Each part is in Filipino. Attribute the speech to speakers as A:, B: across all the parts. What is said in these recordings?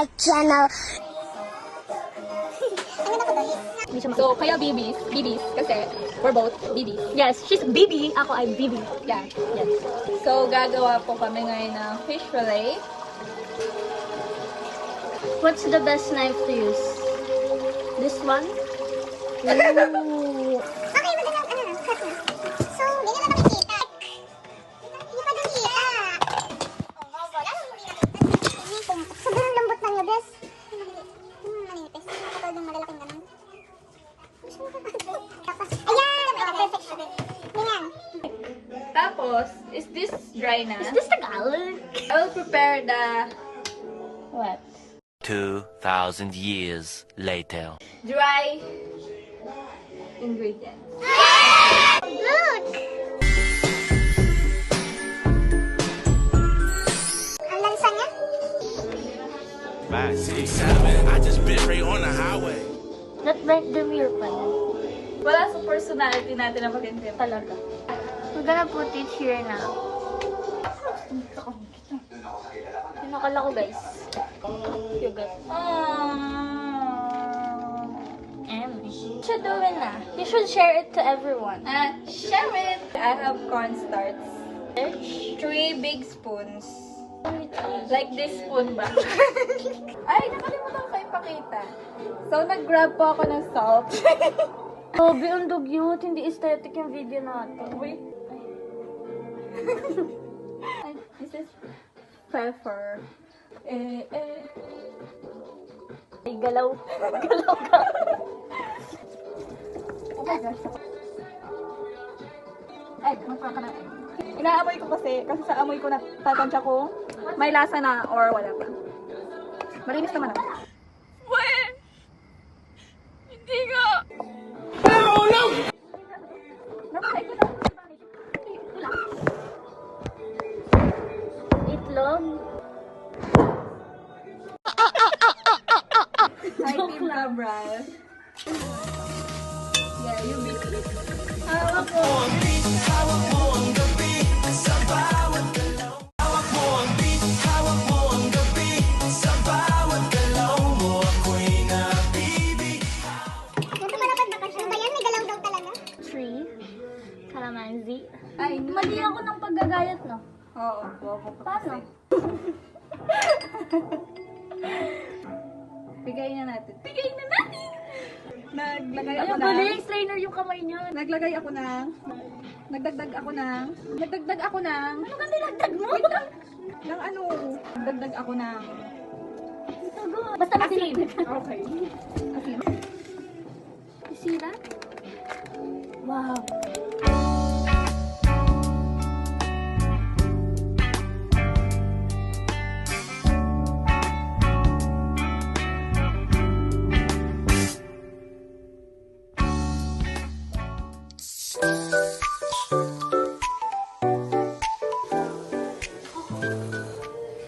A: my channel.
B: So, kaya BBs, kasi we're both BBs.
C: Yes, she's BB, ako ay BB.
B: Yeah.
C: Yes.
B: So, gagawa po kami ngayon ng fish fillet.
C: What's the best knife to use? This one? Ooh.
A: Okay, magalang, cut na. So, ganyan na makikita. Hindi pa doon kita. Sobrang lambot na niya, bes. Maninipis. Katulad ng malalaking ganun. Tapos, ayan! Perfect. Ganyan.
B: Tapos, is this dry na?
C: Is this Tagalog?
B: I will prepare the
C: What?
D: 2,000 years later.
B: dry ingredients.
A: Look! Ang lansa niya.
E: 5, 6, 7. I just been right on the highway.
C: Not like the mirror pala.
B: Wala sa personality natin na maganda
C: Talaga. We're gonna put it here now. Pinakala ko guys. Yugat. Should do it na. You should share it to everyone.
B: Share it! I have cornstarch. 3 big spoons. Like this spoon ba? Ay, nakalimutan ko ipakita. So, nag-grab po ako ng salt.
C: Oh, beyond cute. Hindi aesthetic yung video natin.
B: Wait. Ay, this is pepper.
C: Ay, galaw. Galaw ka.
B: Oh my gosh. Ay, magpaka ka na. Inaamoy ko kasi sa amoy ko natatansya ko, may lasa na or wala pa. Malinis naman ako. Wait! Hindi nga! No! Napakain ko na.
C: Itlog.
B: Hi, Team Cabral. Yeah, you make it. Hawak ko.
A: Ganito malapad ba siya? Ano ba yan? May galaw daw talaga.
C: 3. Calamansi.
B: Ay,
C: Mali ako ng paggagayat, no?
B: Oo, bobo ka
C: Paano?
B: kasi. Bigay na natin. Bigay na natin! Naglagay ako
C: Ayun,
B: ng...
C: galing. Strainer yung kamay niya.
B: Naglagay ako ng... Nagdagdag ako ng...
C: Ano ka nilagdag mo?
B: Ng ano? Nagdagdag ako ng...
C: Basta masin.
B: Okay. Asin.
C: You see that? Wow.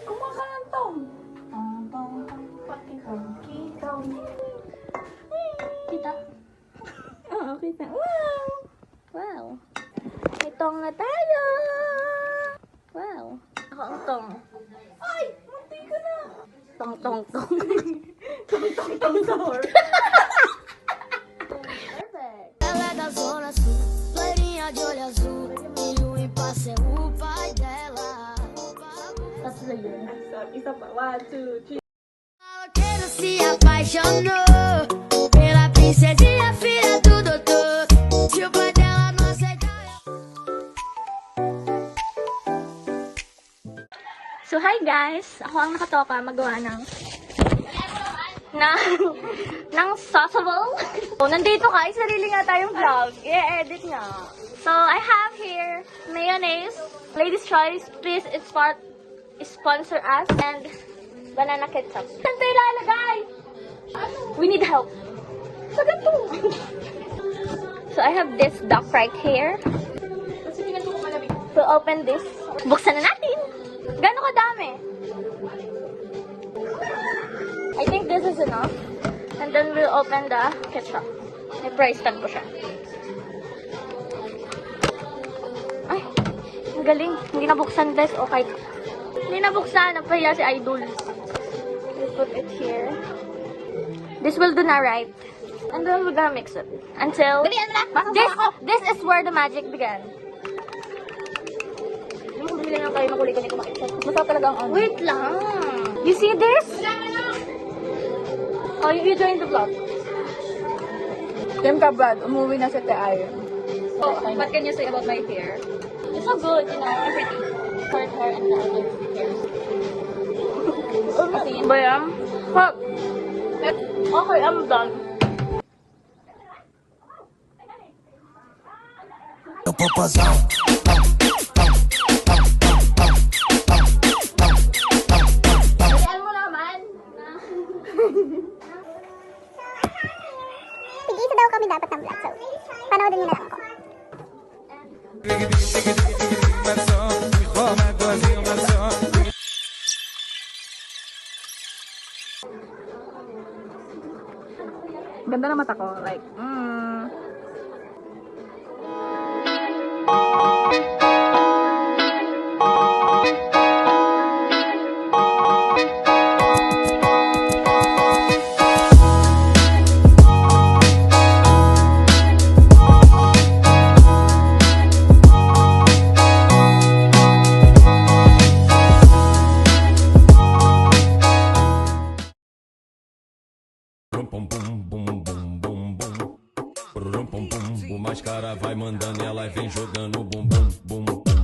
B: Kumakantong.
C: Kita?
B: Oo, kita. Wow!
C: Wow. May tong na tayo. Wow. Ako ang tong.
B: Ay! Munti ka na!
C: Tong, tong, tong.
B: Tong sahur.
C: Perfect.
F: Ela é da zona sul, loirinha de olho azul, e o impasse é o pai dela.
C: Tapos na yun.
B: Isa pa. 1, 2, 3.
F: Maloqueiro se apaixonou pela princesinha, filha do doutor. Se o pai dela não aceitar.
C: So, hi guys! Ako ang nakatoka magawa ng sausable. So, nandito ka. Sarili nga tayong vlog. I-edit nga. So, I have here mayonnaise, Lady's Choice. Please, sponsor us. And banana ketchup. Saan tayo ilalagay? We need help. Sa ganito. So, I have this duck right here. So, open this. Buksan na natin. Gano'ng kadami? I think this is enough. And then we'll open the ketchup. May price tag po siya. Ay, ang galing. Hindi nabuksan, bes. Okay. Hindi nabuksan. Napahiya si Idol. put it here. This will do na, right? And then we're gonna mix it until this is where the magic began.
B: Yung bumili lang kayo ng kulay ganito makita. Masarap talaga ang ano.
C: Wait lang. You see this? Oh, you joined the vlog.
B: Kim Kabad, umuwi na si Te Ayon.
C: Oh, what can you say about my hair? It's so good, you know, I'm pretty. Short hair and the other hairs. Ba yan? Okay, I'm done. Ayan mo naman.
A: Tig-isa daw kami dapat ng vlog. So, panoodin niyo na lang ako.
B: Ganda na mata ko. Like,
G: Bum bum bum bum bum bum bum. Brum bum bum. O mascara vai mandando, ela vem jogando bum bum bum bum.